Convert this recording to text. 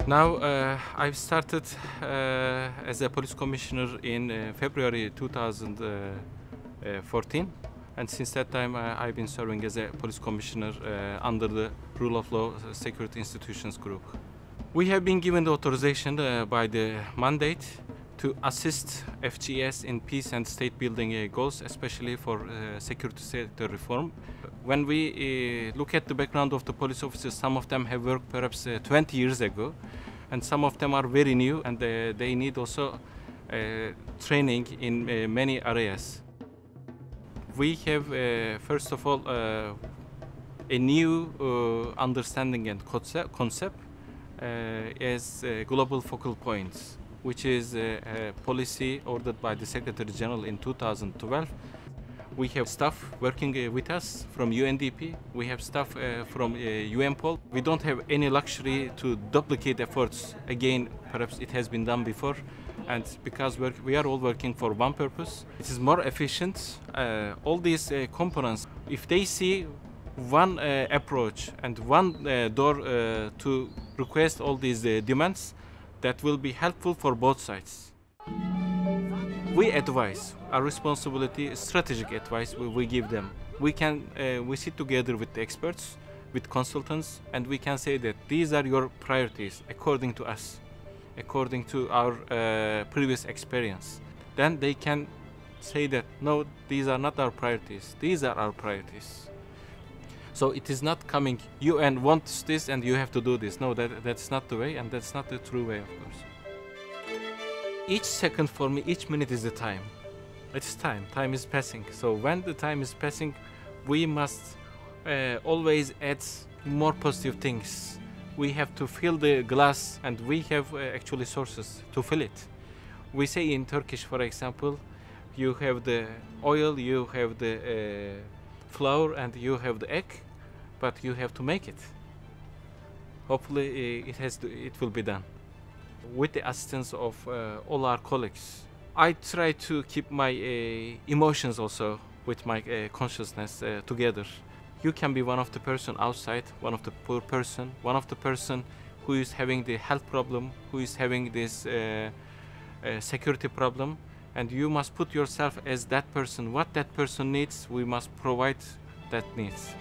Now, I've started as a police commissioner in February 2014, and since that time I've been serving as a police commissioner under the Rule of Law Security Institutions Group. We have been given the authorization by the mandate to assist FGS in peace and state building goals, especially for security sector reform. When we look at the background of the police officers, some of them have worked perhaps 20 years ago, and some of them are very new, and they need also training in many areas. We have, first of all, a new understanding and concept as global focal points, which is a policy ordered by the Secretary General in 2012. We have staff working with us from UNDP. We have staff from UNPOL. We don't have any luxury to duplicate efforts. Again, perhaps it has been done before. And because we are all working for one purpose, it is more efficient. All these components, if they see one approach and one door to request all these demands, that will be helpful for both sides. We advise. Our responsibility is strategic advice we give them. We sit together with the experts, with consultants, and we can say that these are your priorities according to us, according to our previous experience. Then they can say that, no, these are not our priorities, these are our priorities. So it is not coming, UN wants this and you have to do this. No, that's not the way, and that's not the true way, of course. Each second for me, each minute is the time. It's time. Time is passing. So when the time is passing, we must always add more positive things. We have to fill the glass, and we have actually sources to fill it. We say in Turkish, for example, you have the oil, you have the flour, and you have the egg, but you have to make it. Hopefully, it will be done. With the assistance of all our colleagues, I try to keep my emotions also with my consciousness together. You can be one of the person outside, one of the poor person, one of the person who is having the health problem, who is having this security problem, and you must put yourself as that person. What that person needs, we must provide that needs.